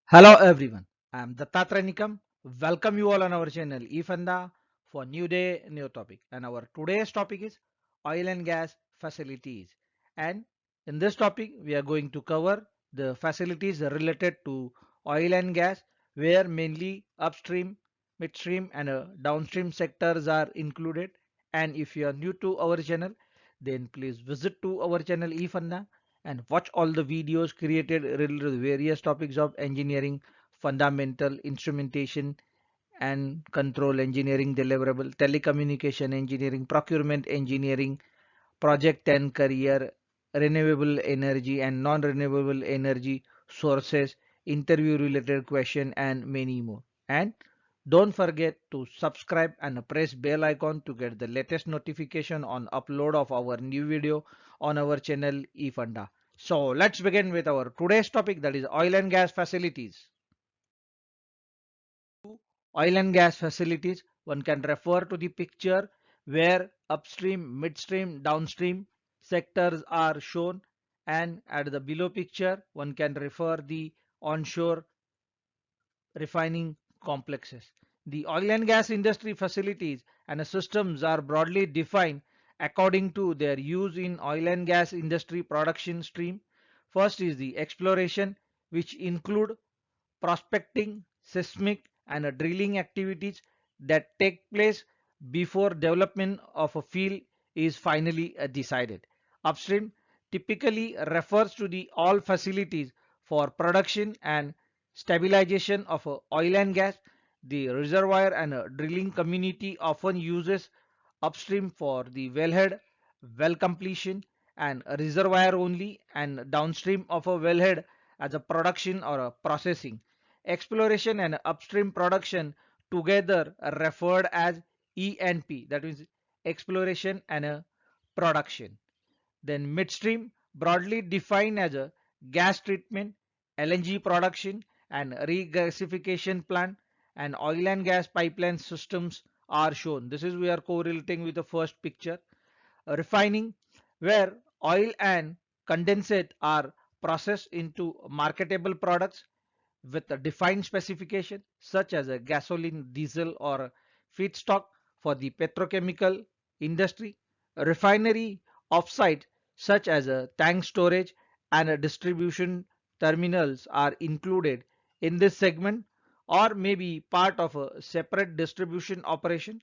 Hello everyone, I am Dattatray Nikam. Welcome you all on our channel eFunda for new day, new topic. And our today's topic is oil and gas facilities. And in this topic, we are going to cover the facilities related to oil and gas, where mainly upstream, midstream, and downstream sectors are included. And if you are new to our channel, then please visit to our channel eFunda and watch all the videos created related to various topics of engineering, fundamental, instrumentation and control engineering, deliverable, telecommunication engineering, procurement engineering, project and career, renewable energy and non-renewable energy sources, interview related question and many more. And don't forget to subscribe and press bell icon to get the latest notification on upload of our new video on our channel eFunda. So let's begin with our today's topic, that is oil and gas facilities. Oil and gas facilities, one can refer to the picture where upstream, midstream, downstream sectors are shown, and at the below picture one can refer the onshore refining complexes. The oil and gas industry facilities and systems are broadly defined according to their use in oil and gas industry production stream. First is the exploration, which include prospecting, seismic and drilling activities that take place before development of a field is finally decided. Upstream typically refers to the all facilities for production and stabilization of oil and gas. The reservoir and drilling community often uses upstream for the wellhead, well completion and reservoir only, and downstream of a wellhead as a production or a processing. Exploration and upstream production together are referred as E&P, that means exploration and production. Then midstream, broadly defined as a gas treatment, LNG production and regasification plant, and oil and gas pipeline systems are shown. This is we are correlating with the first picture. Refining, where oil and condensate are processed into marketable products with a defined specification such as a gasoline, diesel or feedstock for the petrochemical industry. A refinery offsite such as a tank storage and a distribution terminals are included in this segment or may be part of a separate distribution operation.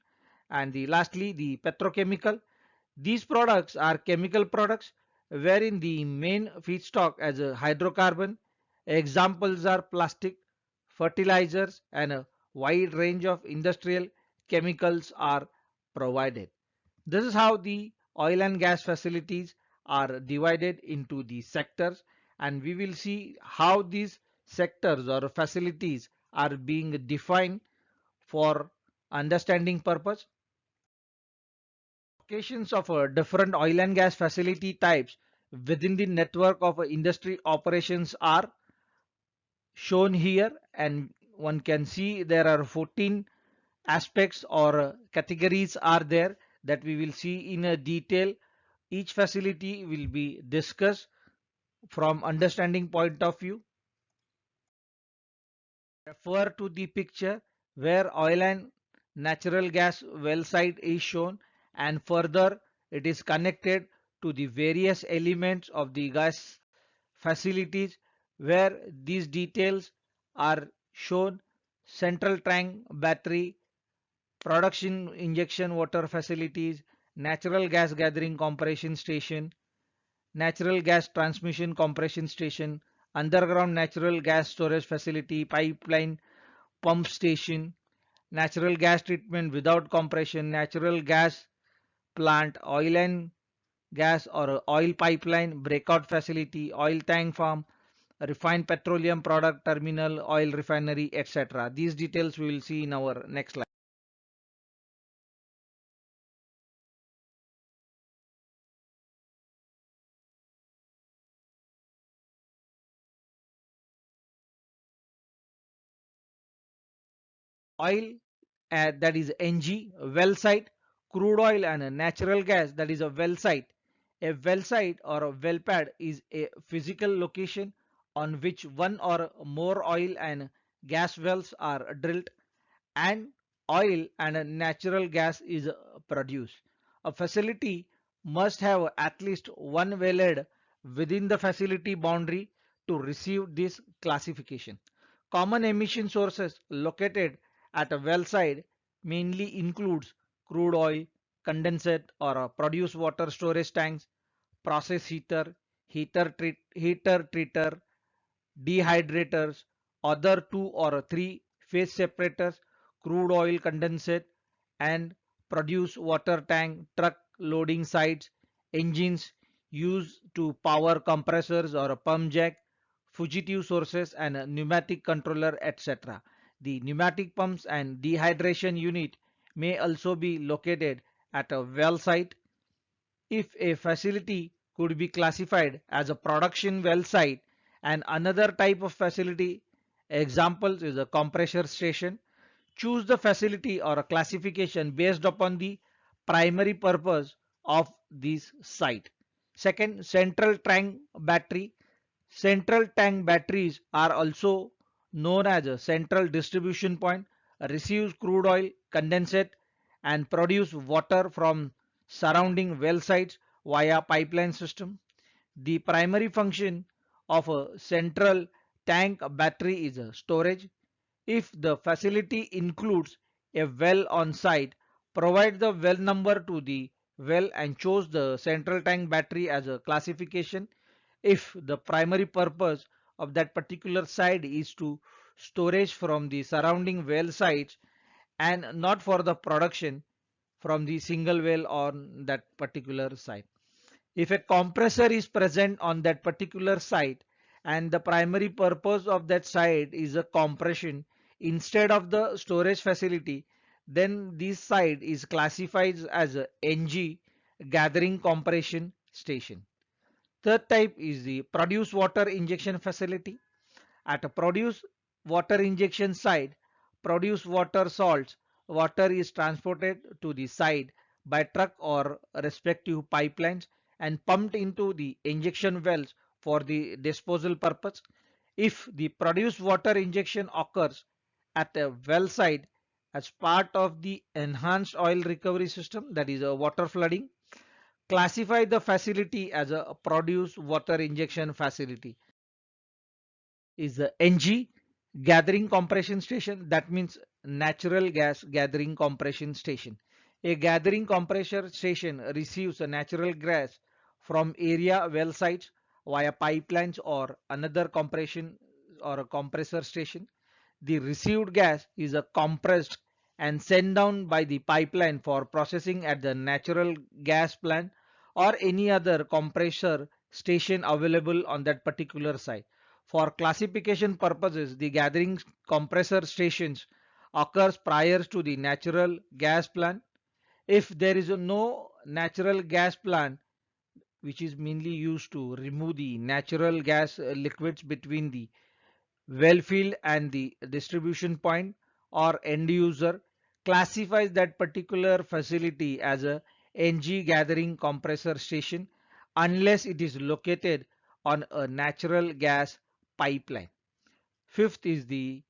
And lastly, the petrochemical, these products are chemical products wherein the main feedstock as a hydrocarbon. Examples are plastic, fertilizers, and a wide range of industrial chemicals are provided. This is how the oil and gas facilities are divided into the sectors, and we will see how these sectors or facilities are being defined for understanding purpose. Locations of different oil and gas facility types within the network of industry operations are shown here, and one can see there are 14 aspects or categories are there that we will see in a detail. Each facility will be discussed from understanding point of view. Refer to the picture where oil and natural gas well site is shown, and further it is connected to the various elements of the gas facilities where these details are shown: central tank battery, production injection water facilities, natural gas gathering compression station, natural gas transmission compression station, underground natural gas storage facility, pipeline pump station, natural gas treatment without compression, natural gas plant, oil and gas or oil pipeline breakout facility, oil tank farm, refined petroleum product terminal, oil refinery, etc. These details we will see in our next slide. Oil, that is NG, well site, crude oil and natural gas, that is a well site. A well site or a well pad is a physical location on which one or more oil and gas wells are drilled and oil and a natural gas is produced. A facility must have at least one wellhead within the facility boundary to receive this classification. Common emission sources located at a well site mainly includes crude oil, condensate or produced water storage tanks, process heater, heater treater, dehydrators, other two or three phase separators, crude oil condensate, and produce water tank, truck loading sites, engines used to power compressors or a pump jack, fugitive sources and a pneumatic controller, etc. The pneumatic pumps and dehydration unit may also be located at a well site. If a facility could be classified as a production well site and another type of facility, examples is a compressor station, choose the facility or a classification based upon the primary purpose of this site. Second, central tank battery. Central tank batteries are also known as a central distribution point, receives crude oil, condensate and produce water from surrounding well sites via pipeline system. The primary function of a central tank battery is a storage. If the facility includes a well on site, provide the well number to the well and choose the central tank battery as a classification. If the primary purpose of that particular site is to storage from the surrounding well sites and not for the production from the single well on that particular site. If a compressor is present on that particular site and the primary purpose of that site is a compression instead of the storage facility, then this site is classified as a NG, gathering compression station. Third type is the produce water injection facility. At a produce water injection site, produce water salts, water is transported to the site by truck or respective pipelines and pumped into the injection wells for the disposal purpose. If the produced water injection occurs at a well site as part of the enhanced oil recovery system, that is a water flooding, classify the facility as a produce water injection facility. Is the NG, gathering compression station, that means natural gas gathering compression station. A gathering compression station receives a natural gas from area well sites via pipelines or another compression or a compressor station. The received gas is compressed and sent down by the pipeline for processing at the natural gas plant or any other compressor station available on that particular site. For classification purposes, the gathering compressor stations occurs prior to the natural gas plant. If there is no natural gas plant, which is mainly used to remove the natural gas liquids between the well field and the distribution point, or end user classifies that particular facility as a NG gathering compressor station unless it is located on a natural gas pipeline. Fifth is the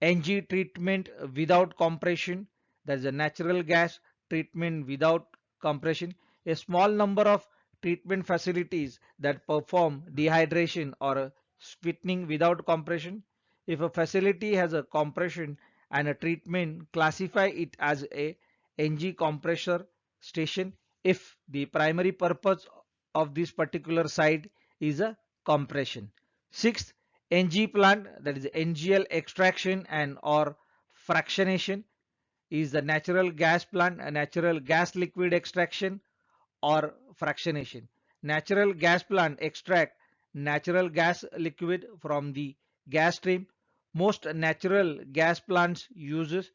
NG treatment without compression. That is a natural gas treatment without compression. A small number of treatment facilities that perform dehydration or sweetening without compression. If a facility has a compression and a treatment, classify it as a NG compressor station if the primary purpose of this particular site is a compression. Sixth, NG plant, that is NGL extraction and or fractionation, is the natural gas plant, a natural gas liquid extraction or fractionation. Natural gas plant extract natural gas liquid from the gas stream. Most natural gas plants uses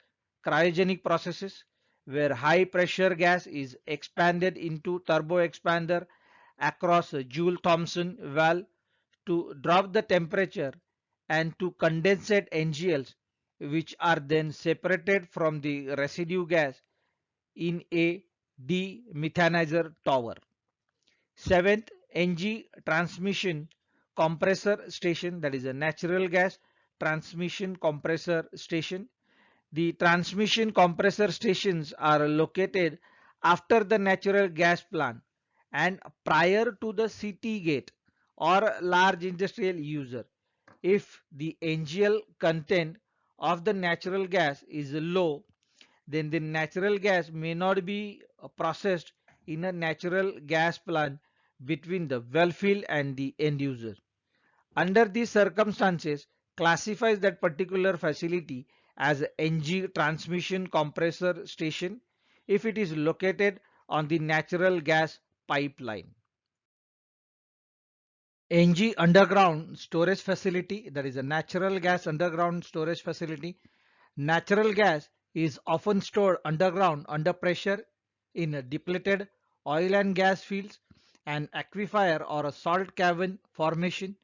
cryogenic processes where high pressure gas is expanded into turbo expander across a Joule-Thomson valve to drop the temperature and to condensate NGLs, which are then separated from the residue gas in a demethanizer tower. Seventh, NG transmission compressor station, that is a natural gas transmission compressor station. The transmission compressor stations are located after the natural gas plant and prior to the city gate or large industrial user. If the NGL content of the natural gas is low, then the natural gas may not be processed in a natural gas plant between the well field and the end user. Under these circumstances, classifies that particular facility as a NG transmission compressor station if it is located on the natural gas pipeline. NG underground storage facility, that is a natural gas underground storage facility. Natural gas is often stored underground under pressure in a depleted oil and gas fields, an aquifer or a salt cavern formation.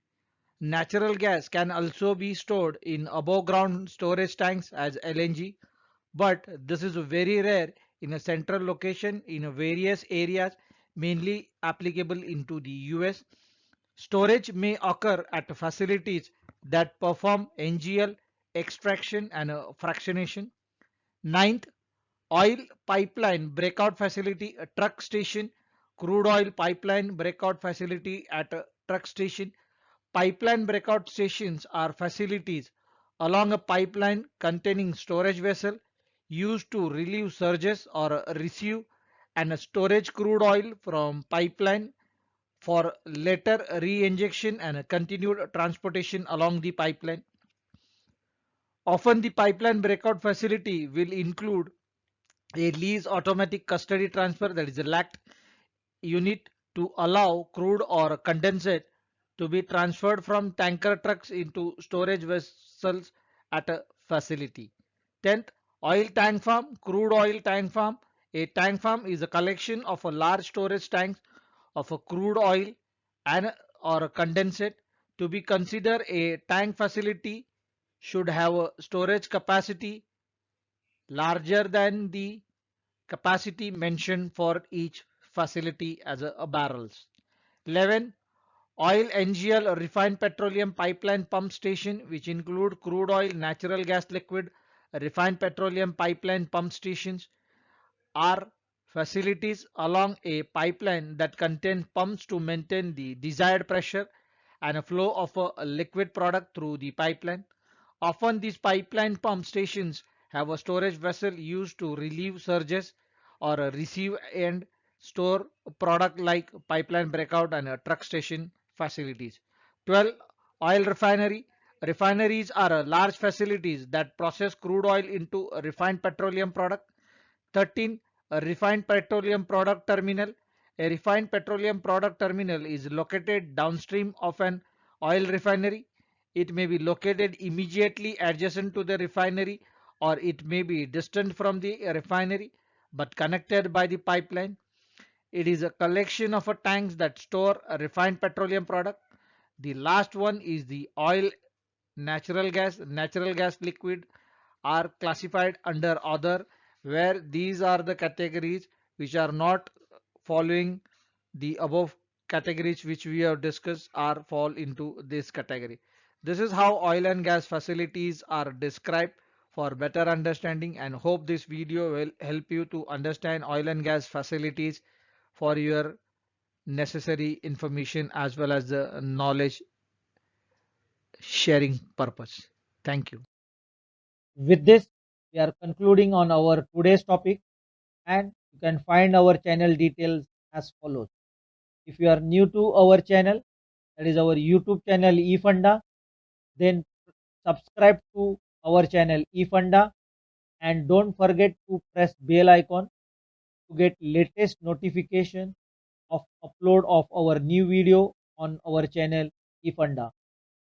Natural gas can also be stored in above ground storage tanks as LNG, but this is very rare in a central location in various areas, mainly applicable into the US. Storage may occur at facilities that perform NGL extraction and fractionation. Ninth, oil pipeline breakout facility, a truck station, crude oil pipeline breakout facility at a truck station. Pipeline breakout stations are facilities along a pipeline containing storage vessel used to relieve surges or receive and storage crude oil from pipeline for later re-injection and continued transportation along the pipeline. Often the pipeline breakout facility will include a lease automatic custody transfer, that is a LACT unit, to allow crude or condensate to be transferred from tanker trucks into storage vessels at a facility. 10th, oil tank farm, crude oil tank farm. A tank farm is a collection of a large storage tanks of a crude oil and or a condensate. To be considered a tank facility should have a storage capacity larger than the capacity mentioned for each facility as a barrels. 11. Oil NGL refined petroleum pipeline pump station, which include crude oil, natural gas liquid, refined petroleum pipeline pump stations, are facilities along a pipeline that contain pumps to maintain the desired pressure and a flow of a liquid product through the pipeline. Often these pipeline pump stations have a storage vessel used to relieve surges or receive and store product like pipeline breakout and truck station facilities. 12. Oil refinery. Refineries are large facilities that process crude oil into a refined petroleum product. 13. A refined petroleum product terminal. A refined petroleum product terminal is located downstream of an oil refinery. It may be located immediately adjacent to the refinery or it may be distant from the refinery but connected by the pipeline. It is a collection of tanks that store a refined petroleum product. The last one is the oil, natural gas liquid are classified under other, where these are the categories which are not following the above categories which we have discussed are fall into this category. This is how oil and gas facilities are described for better understanding, and hope this video will help you to understand oil and gas facilities for your necessary information as well as the knowledge sharing purpose. Thank you. With this, we are concluding on our today's topic, and you can find our channel details as follows. If you are new to our channel, that is our YouTube channel eFunda, then subscribe to our channel eFunda and don't forget to press bell icon to get latest notification of upload of our new video on our channel eFunda.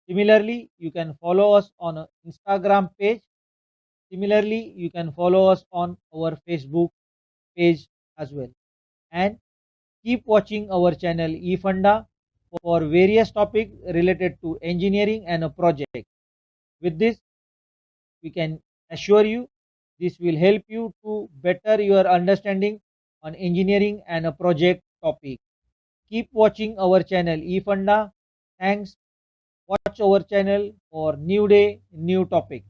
Similarly, you can follow us on a Instagram page. Similarly, you can follow us on our Facebook page as well. And keep watching our channel eFunda for various topics related to engineering and a project. With this, we can assure you this will help you to better your understanding on engineering and a project topic. Keep watching our channel eFunda. Thanks. Watch our channel for new day, new topic.